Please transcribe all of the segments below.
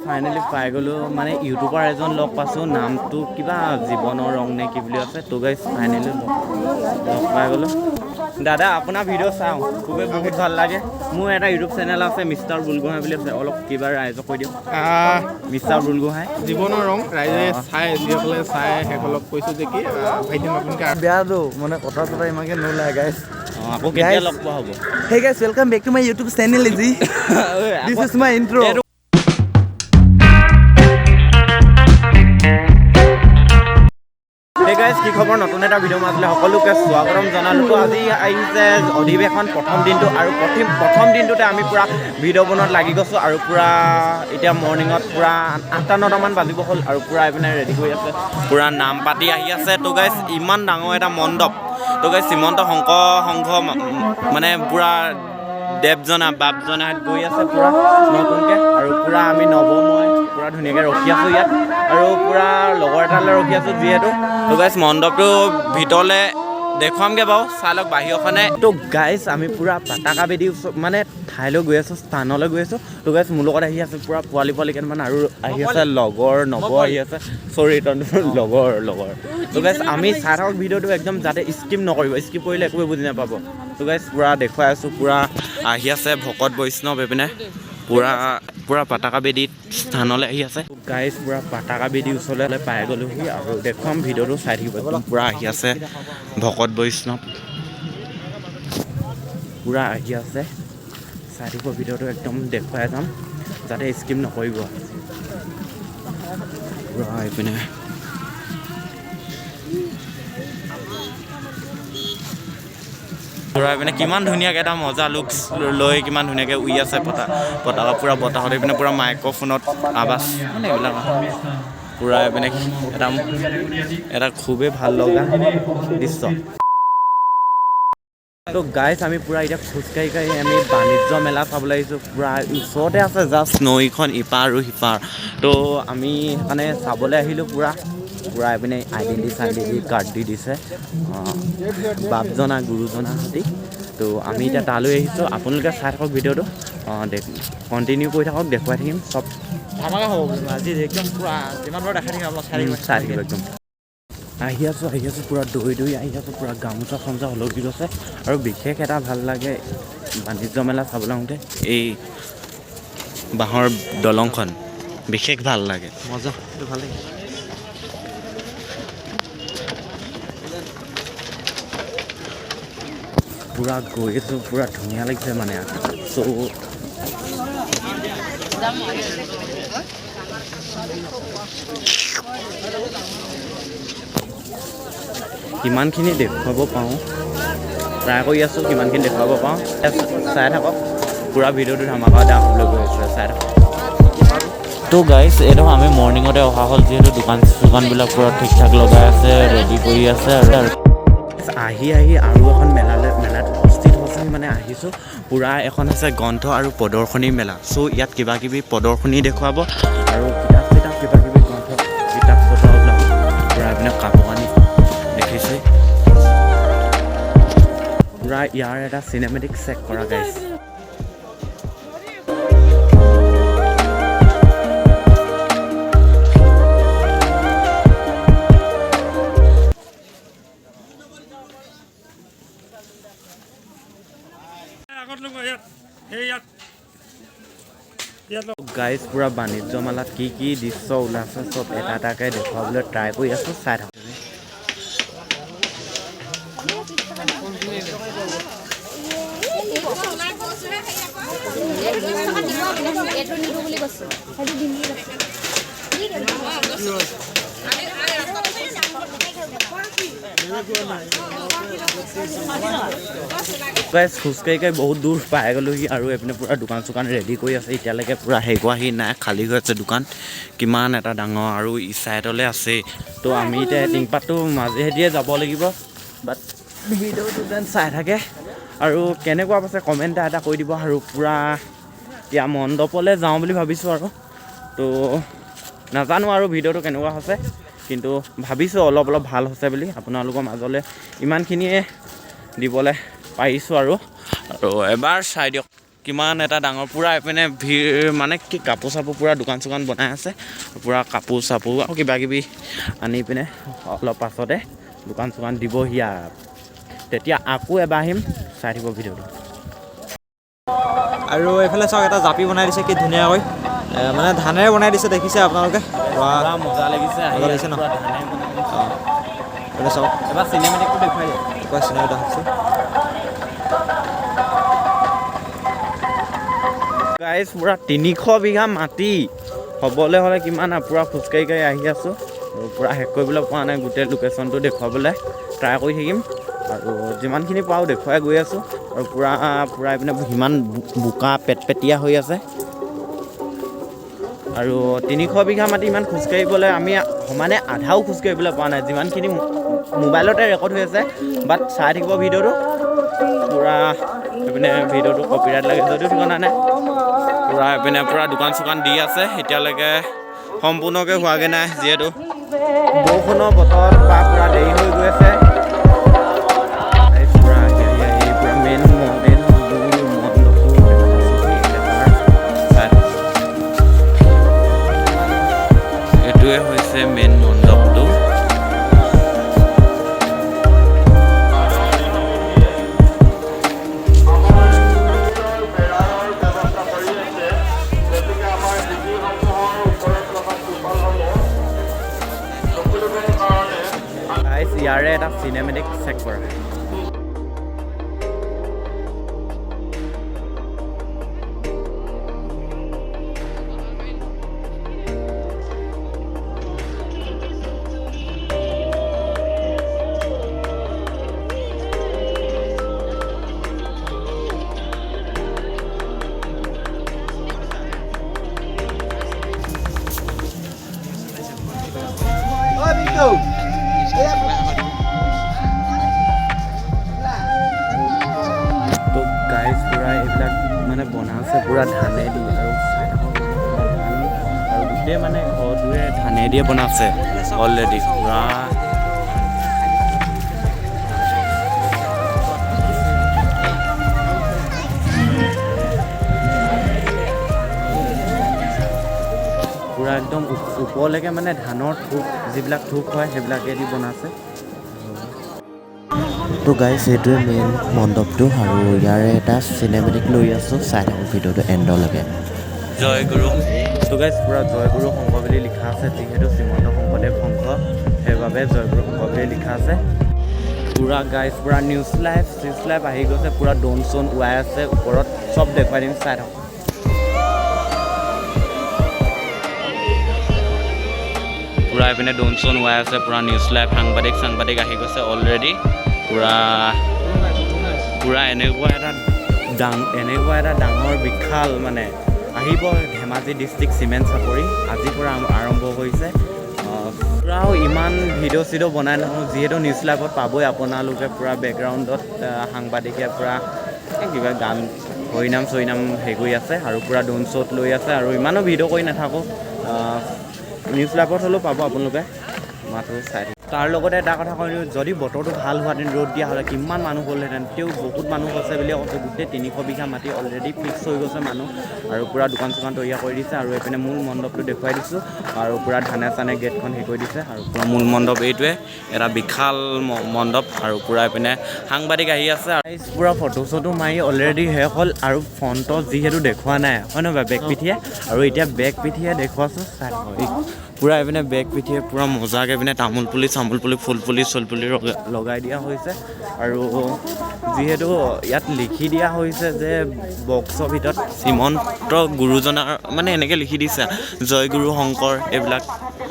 Finally পাই গ'লোঁ মানে ইউটিউবাৰ এজন লগ পাইছোঁ নামটো কিবা জীৱনৰ ৰং নে কি বুলি আছে তো গাইজ ফাইনেলি লগ পাই গ'লোঁ দাদা আপোনাৰ ভিডিঅ' চাওঁ খুবেই বহুত ভাল লাগে মোৰ এটা ইউটিউব চেনেল আছে মিষ্টাৰ বুলগোহাঁই বুলি আছে অলপ কিবা ৰাইজক কৈ দিয়ক মিষ্টাৰ বুলগোহাঁই জীৱনৰ ৰং ৰাইজে চাই যিসকলে চাই সেইসকলক কৈছোঁ যে কি ভাইটি নতুনকৈ বেয়াটো মানে কথা চথা ইমানকৈ নোলায় গাইজ আকৌ কেতিয়া লগ পোৱা হ'ব Hey guys, welcome back to my YouTube channel, Izzy. This is my intro. Hey guys, কি খবৰ নতুন এটা ভিডিঅ' মাজলৈ সকলোকে স্বাগতম জনালোঁ আজি আহিছে অধিৱেশন প্ৰথম দিনটো আৰু প্ৰথম দিনটোতে আমি পুৰা ভিডিঅ' বনোৱাত লাগি গৈছোঁ আৰু পুৰা এতিয়া মৰ্ণিঙত পুৰা 8-9টামান বাজিব হ'ল আৰু পুৰা এইপিনে ৰেডি হৈ আছে পুৰা নাম পাতি আহি আছে তো গাইজ ইমান ডাঙৰ এটা মণ্ডপ তো গাইজ শ্ৰীমন্ত শংকৰ সংঘ মানে পুৰা দেৱজনা বাপজনা গৈ আছে পুৰা নতুনকৈ আৰু পুৰা আমি নৱময় পুৰা ধুনীয়াকৈ ৰখি আছোঁ ইয়াত আৰু পুৰা লগৰ এটালৈ ৰখি আছোঁ যিহেতু তো গাইজ মণ্ডপটো ভিতৰলৈ দেখুৱামগৈ বাৰু চাই লওক বাহিৰখনে তো গাইজ আমি পুৰা পতাকা বেদী মানে ঠাইলৈ গৈ আছোঁ স্থানলৈ গৈ আছোঁ তো গাইজ মোৰ লগত আহি আছে পুৰা পোৱালি কেইটামান আৰু আহি আছে লগৰ নৱ আহি আছে চৰি লগৰ তো গাইজ আমি চাই থাকক ভিডিঅ'টো একদম যাতে স্কিপ নকৰিব স্কিপ কৰিলে একোৱে বুজি নাপাব তো গাইজ পুৰা দেখুৱাই আছোঁ পুৰা আহি আছে ভকত বৈষ্ণৱ এইপিনে পুৰা পতাকা বেদী স্থানলৈ আহি আছে গাইজ পুৰা পতাকা বেদী ওচৰলৈ পাই গ'লোহি আৰু দেখুৱাম ভিডিঅ'টো চাই থাকিব একদম পুৰা আহি আছে ভকত বৈষ্ণৱ পুৰা আহি আছে চাই থাকিব ভিডিঅ'টো একদম দেখুৱাই যাম যাতে স্কিপ নকৰিব পুৰা এইপিনে পুৰা এইপিনে কিমান ধুনীয়াকৈ এটা মজা লুকছ লৈ কিমান ধুনীয়াকৈ উই আছে পতাকা পুৰা বতাহত এইপিনে পুৰা মাইক্ৰফোনত আৱাজ মানে এইবিলাক পুৰা এইপিনে এটা খুবেই ভাল লগা দৃশ্য তো গাইজ আমি পুৰা এতিয়া খোজকাঢ়ি আমি বাণিজ্য মেলা চাবলৈ আহিছোঁ পুৰা ওচৰতে আছে জাষ্ট নৈখন ইপাৰ আৰু সিপাৰ তো আমি মানে চাবলৈ আহিলোঁ পুৰা এইপিনে আইডেণ্টি কাৰ্ড দি দিছে বাপজনা গুৰুজনা সৈতে তো আমি এতিয়া তালৈ আহিছোঁ আপোনালোকে চাই থাকক ভিডিঅ'টো কণ্টিনিউ কৰি থাকক দেখুৱাই থাকিম চব ধামাকা হ'ব আজি একদম পুৰা যিমান বাৰ দেখাই থাকিম আপোনাক চাই থাকিব একদম আহি আছোঁ পুৰা দৈ আহি আছোঁ পুৰা গামোচা চামোচা হলকি গৈছে আৰু বিশেষ এটা ভাল লাগে বাণিজ্য মেলা চাবলৈ আহোঁতে এই বাঁহৰ দলংখন বিশেষ ভাল লাগে মজা এইটো ভাল লাগে পুৰা গৈ আছোঁ পুৰা ধুনীয়া লাগিছে মানে চ' কিমানখিনি দেখুৱাব পাৰোঁ ট্ৰাই কৰি আছোঁ কিমানখিনি দেখুৱাব পাৰোঁ চাই থাকক পুৰা ভিডিঅ'টো ধামাকা হ'বলৈ গৈ আছে চাই থাকক তো গাইজ এইটো আমি মৰ্ণিঙতে অহা হ'ল যিহেতু দোকানবিলাক পুৰা ঠিক ঠাক লগাই আছে ৰেডি কৰি আছে আৰু আহি আৰু এখন মেলাত উপস্থিত হৈছে মানে আহিছোঁ পুৰা এখন আছে গ্ৰন্থ আৰু প্ৰদৰ্শনী মেলা চ' ইয়াত কিবাকিবি প্ৰদৰ্শনী দেখুৱাব আৰু কিতাপ কিবাকিবি গ্ৰন্থ কিতাপ পত্ৰ ওলাব পুৰা এইপিনে কাপোৰ কানি দেখিছে পুৰা ইয়াৰ এটা চিনেমেটিক চেক কৰা গাইজ গাইজ পুৰা বাণিজ্য মেলাত কি দৃশ্য ওলাইছে চব এটা এটাকৈ দেখুৱাবলৈ ট্ৰাই কৰি আছোঁ চাই থাকক গাইজ খোজকাঢ়ি বহুত দূৰ পাই গ'লোহি আৰু এইপিনে পুৰা দোকান চোকান ৰেডি কৰি আছে এতিয়ালৈকে পুৰা হেৰি নাই খালী হৈ আছে দোকান কিমান এটা ডাঙৰ আৰু ই চাইডলৈ আছে তো আমি এতিয়া টিংপাতটো মাজেদিয়ে যাব লাগিব বাট ভিডিঅ'টো যেন চাই থাকে আৰু কেনেকুৱা পাইছে কমেণ্ট এটা কৰি দিব আৰু পুৰা এতিয়া মণ্ডপলৈ যাওঁ বুলি ভাবিছোঁ আৰু তো নাজানো আৰু ভিডিঅ'টো কেনেকুৱা হৈছে কিন্তু ভাবিছোঁ অলপ ভাল হৈছে বুলি আপোনালোকৰ মাজলৈ ইমানখিনিয়ে দিবলৈ পাৰিছোঁ আৰু এবাৰ চাই দিয়ক কিমান এটা ডাঙৰ পূৰা এইপিনে ভিৰ মানে কি কাপোৰ চাপোৰ পূৰা দোকান চোকান বনাই আছে পূৰা কাপোৰ চাপোৰ আৰু কিবা কিবি আনি পিনে অলপ পাছতে দোকান চোকান দিবহি আৰু তেতিয়া আকৌ এবাৰ আহিম চাই থাকিব ভিডিঅ'টো আৰু এইফালে চাওক এটা জাপি বনাই দিছে কি ধুনীয়াকৈ মানে ধানেৰে বনাই দিছে দেখিছে আপোনালোকে পূৰা মজা লাগিছে মজা লাগিছে ন এইফালে চাওক এবাৰ চিনেমেটিকটো দেখুৱাই দিয়ে একবাৰ চিনেমা দেখাইছোঁ গাইজ পূৰা 300 বিঘা মাটি হ'বলৈ হ'লে কিমান পূৰা খোজকাঢ়ি কাঢ়ি আহি আছোঁ আৰু পূৰা শেষ কৰিবলৈ পোৱা নাই গোটেই লোকেশ্যনটো দেখুৱাবলৈ ট্ৰাই কৰি থাকিম আৰু যিমানখিনি পাওঁ দেখুৱাই গৈ আছোঁ আৰু পূৰা এইপিনে সিমান বোকা পেটপেটীয়া হৈ আছে আৰু 300 বিঘা মাটি ইমান খোজকাঢ়িবলৈ আমি সমানে আধাও খোজকাঢ়িবলৈ পোৱা নাই যিমানখিনি মোবাইলতে ৰেকৰ্ড হৈ আছে বাট চাই থাকিব ভিডিঅ'টো পূৰা এইপিনে ভিডিঅ'টো কপিৰাইট লাগে যদিও ঠিকনা নাই পূৰা এইপিনে পূৰা দোকান চোকান দি আছে এতিয়ালৈকে সম্পূৰ্ণকৈ হোৱাগৈ নাই যিহেতু বৰষুণৰ বতৰত বা পূৰা দেৰি হৈ গৈ আছে পূৰা পূৰা মেইন এইটোৱে হৈছে মেইন মণ্ডপটো ইয়াৰে এটা চিনেমেটিক চেক কৰা তো গাইজ পূৰা এইবিলাক মানে বনাইছে পূৰা ধানেদি আৰু আৰু গোটেই মানে ঘৰটোৱে ধানেদিয়ে বনাইছে অলৰেডি পূৰা পূৰা একদম ওপৰলৈকে মানে ধানৰ থোক যিবিলাক থোক হয় সেইবিলাকেদি বনাইছে তো গাইজ সেইটোৱে মেইন মণ্ডপটো আৰু ইয়াৰে এটা চিনেমেটিক লৈ আছোঁ চাই থাকোঁ ভিডিঅ'টো এণ্ডলৈকে জয়গুৰু তো গাইজ পূৰা জয়গুৰু সংঘ বুলি লিখা আছে যিহেতু শ্ৰীমন্ত শংকৰদেৱ সংঘ সেইবাবে জয়গুৰু সংঘ বুলি লিখা আছে পূৰা গাইজ পূৰা নিউজ লাইভ আহি গৈছে পূৰা ড্ৰোন চোন উৰাই আছে ওপৰত চব দেখুৱাই দিম চাই থাকোঁ পূৰা এইপিনে ড্ৰোন চোন উৰাই আছে পূৰা নিউজ লাইভ সাংবাদিক আহি গৈছে অলৰেডি পূৰা এনেকুৱা এটা ডাঙৰ বিশাল মানে আহিব ধেমাজি ডিষ্ট্ৰিক্ট চিমেণ্ট চাপৰি আজিৰ পৰা আৰম্ভ হৈছে পূৰাও ইমান ভিডিঅ' চিডিঅ' বনাই নাথাকোঁ যিহেতু নিউজ লাইভত পাবই আপোনালোকে পূৰা বেকগ্ৰাউণ্ডত সাংবাদিকে পূৰা কিবা গান হৰিনাম চৰিনাম হেৰি কৰি আছে আৰু পূৰা ড্ৰোন শ্বট লৈ আছে আৰু ইমানো ভিডিঅ' কৰি নাথাকোঁ নিউজ লাইভত হ'লেও পাব আপোনালোকে মাতো চাই তাৰ লগতে এটা কথা কৈ দিওঁ যদি বতৰটো ভাল হোৱাহেঁতেন ৰ'দ দিয়া হ'লে কিমান মানুহ হ'লহেঁতেন তেওঁ বহুত মানুহ হৈছে বুলিয়ে কৈছে গোটেই 300 বিঘা মাটি অলৰেডি ফিক্স হৈ গৈছে মানুহ আৰু পূৰা দোকান চোকান তৈয়াৰ কৰি দিছে আৰু এইপিনে মূল মণ্ডপটো দেখুৱাই দিছোঁ আৰু পূৰা ধানে চানে গেটখন হেৰি কৰি দিছে আৰু পূৰা মূল মণ্ডপ এইটোৱে এটা বিশাল মণ্ডপ আৰু পূৰা এইপিনে সাংবাদিক আহি আছে আৰু পূৰা ফটো চটো মাৰি অলৰেডি শেষ হ'ল আৰু ফ্ৰণ্টত যিহেতু দেখুওৱা নাই হয় নহয় বেক পিঠিয়ে আৰু এতিয়া বেক পিঠিয়ে দেখুৱাছোঁ চাই পূৰা এইপিনে বেক পিঠিয়ে পূৰা মজাকৈ এইপিনে তামোল পুলি ফুল পুলি লগাই দিয়া হৈছে আৰু যিহেতু ইয়াত লিখি দিয়া হৈছে যে বক্সৰ ভিতৰত শ্ৰীমন্ত গুৰুজনাৰ মানে এনেকৈ লিখি দিছে জয়গুৰু শংকৰ এইবিলাক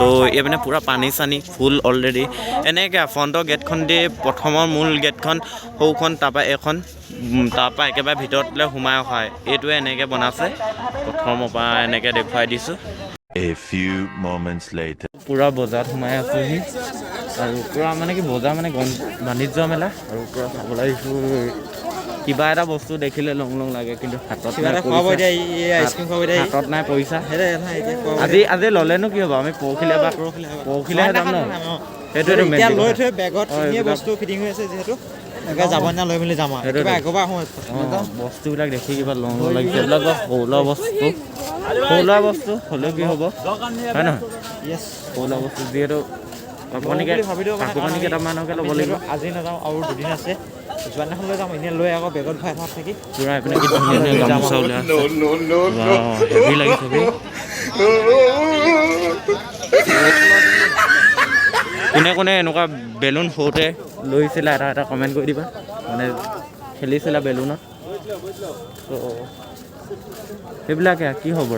তো এইপিনে পূৰা পানী চানী ফুল অলৰেডি এনেকৈ ফ্ৰণ্টৰ গেটখন দি প্ৰথমৰ মূল গেটখন সৌখন তাৰপৰা এইখন তাৰপৰা একেবাৰে ভিতৰলৈ সোমাই অহা এইটোৱে এনেকৈ বনাইছে প্ৰথমৰ পৰা এনেকৈ দেখুৱাই দিছোঁ A few moments later. পূৰা বজাৰত সোমাই আছোঁহি আৰু পূৰা মানে কি বজাৰ মানে বাণিজ্য মেলা আৰু পূৰা চাবলৈ আহিছোঁ কিবা এটা বস্তু দেখিলে লং লাগে কিন্তু হাতত নাই পইচা আজি ল'লেনো কি হ'ব আমি পৰহিলেহে যাম ন সেইটোৱেতো লৈ থৈ বেগত বস্তু ফিটিং হৈ আছে যিহেতু একে যাব না লৈ মেলি যাম আৰু সেইটোৱেতো। কিবা একবাৰ আহোঁ বস্তুবিলাক দেখি কিবা লওঁ লাগিছে এইবিলাক সৰু লোৱা বস্তু হ'লেও কি হ'ব হয় নহয় য়েছ সৰু লোৱা বস্তু যিহেতু কাপোৰ কেইটামানকে ল'ব লাগিব আজি নাযাওঁ আৰু দুদিন আছে যোৱাদিনাখন লৈ যাম এনেই লৈ আকৌ বেগত ভৰাই থোৱাত থাকি পুৰা এইপিনে কি ধুনীয়া ধুনীয়া গামোচা ওলাই আছে হেভি লাগিছে বে কোনে কোনে এনেকুৱা বেলুন সৰুতে লৈছিলা এটা কমেণ্ট কৰি দিবা মানে খেলিছিলা বেলুনত সেইবিলাকে কি হ'ব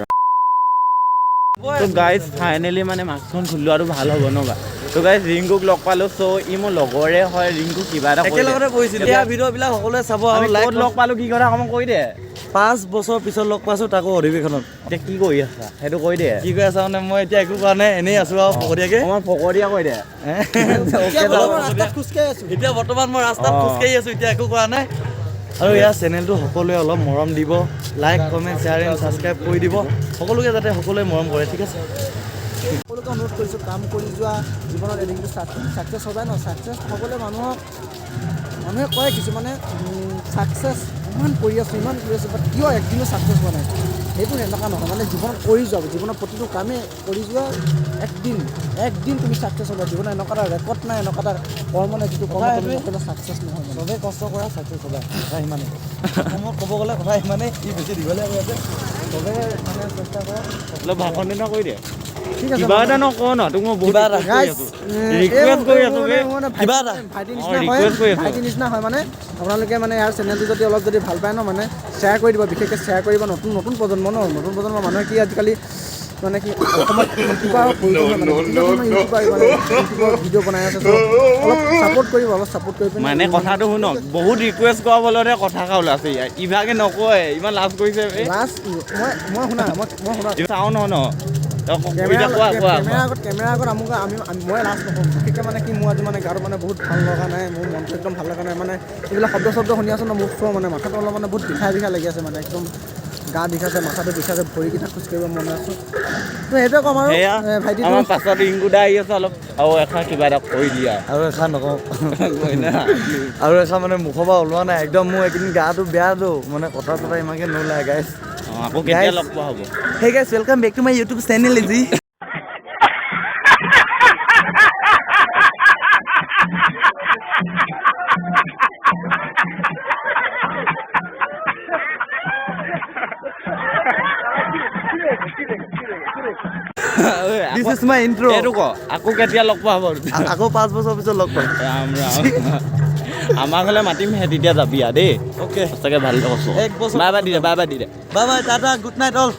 তো গাইজ ফাইনেলি মানে মাস্কখন খুলি লোৱাটো ভাল হ'ব ন বা তো গাইজ ৰিংকুক লগ পালোঁ চ' ই মোৰ লগৰে হয় ৰিংকু কিবা এটা একেলগতে বহিছিল এতিয়া ভিডিঅ'বিলাক সকলোৱে চাব আৰু ক'ত লগ পালোঁ কি কথা অকণমান কৈ দে 5 বছৰ পিছত লগ পাইছোঁ তাকো অধিৱেশনত এতিয়া কি কৰি আছা সেইটো কৈ দে কি কৰি আছা মানে মই এতিয়া একো কৰা নাই এনেই আছোঁ আৰু ফকতীয়াকৈ অকণমান ফকৰীয়া কৈ দে এতিয়া বৰ্তমান মই ৰাস্তাত খোজকাঢ়ি আছোঁ এতিয়া একো কৰা নাই আৰু ইয়াৰ চেনেলটো সকলোৱে অলপ মৰম দিব like comment share and subscribe কৰি দিব সকলোকে যাতে সকলোৱে মৰম কৰে ঠিক আছে সকলোকে অনুৰোধ কৰিছোঁ কাম কৰি যোৱা জীৱনত এদিনটো ছাকচেছ হ'ব ন ছাকচেছ হ'বলৈ মানুহে কয় কিছুমানে ছাকচেছ ইমান কৰি আছোঁ বাট কিয় একদিনো ছাকচেছ হোৱা নাই সেইটো এনেকুৱা নহয় মানে জীৱনত কৰি যোৱা জীৱনৰ প্ৰতিটো কামেই কৰি যোৱা একদিন তুমি ছাকচেছ হ'বা জীৱনত এনেকুৱা এটা ৰেকৰ্ড নাই এনেকুৱা এটা কৰ্ম নাই যিটো কৰ্ম তুমি নকৰিলে ছাকচেছ নহয় চবেই কষ্ট কৰা ছাকচেছ হ'বা কথা সিমানেই মই ক'ব গ'লে কথা সিমানেই কি বেছি দীঘলীয়া হৈ আছে চবেই মানে চেষ্টা কৰা অলপ ভাষণ দিনা কৈ দে ঠিক আছে কিবা এটা নকওঁ ন তোক মই বহুত ৰিকুৱেষ্ট কৰি আছোঁ বে কিবা এটা ভাইটি নিচিনা হয় মানে আপোনালোকে মানে ইয়াৰ চেনেলটো যদি অলপ যদি ভাল পায় ন মানে শ্বেয়াৰ কৰি দিব বিশেষকৈ শ্বেয়াৰ কৰিব নতুন প্ৰজন্ম মানুহে কি আজিকালি মানে কি অসমত ইউটিউবাৰ ইউটিউবৰ ভিডিঅ' বনাই আছে অলপ ছাপোৰ্ট কৰিব পিনে মানে কথাটো শুনক বহুত ৰিকুৱেষ্ট কৰা বলতে কথা ওলাইছে ইয়াৰ ইভাগে নকয় ইমান লাজ কৰিছে লাষ্ট মই শুনা চাওঁ ন কেমেৰা আগত মই লাষ্ট নকওঁ বিশেষকৈ মানে কি মোৰ আজি মানে গাটো মানে বহুত ভাল লগা নাই মোৰ মনটো একদম ভাল লগা নাই মানে এইবিলাক শব্দ শুনি আছোঁ ন মোৰ ফ্ল' মানে মাথাটো অলপ মানে বহুত বিষাই লাগি আছে মানে একদম গা বিষাইছে মাথাটো বিষাইছে ভৰিকেইটা খোজকাঢ়িব মন আছে তো সেইটোৱে ক'ম আৰু ভাইটি আমাৰ পাছত ৰিংকুদা আহি আছে অলপ আৰু এষাৰ কিবা এটা কৈ দিয়া আৰু এষাৰ নকওঁ আৰু এষাৰ মানে মুখৰ পৰা ওলোৱা নাই একদম মোৰ এইকেইদিন গাটো বেয়াটো মানে কথা চথা ইমানকৈ নোলায় গাইজ আকৌ কেতিয়া লগ পোৱা হ'ব Hey guys, welcome back to my YouTube channel, Izzy. This is my intro. এইটো ক আকৌ কেতিয়া লগ পোৱা হ'ব আকৌ 5 বছৰ পিছত লগ পাম ৰাম আমাৰ ঘৰলৈ মাতিমহে তেতিয়া যাবি দেই অ'কে সঁচাকৈ ভাল কৈছোঁ এক বছৰ বাই বাই দি দে bye bye tata good night all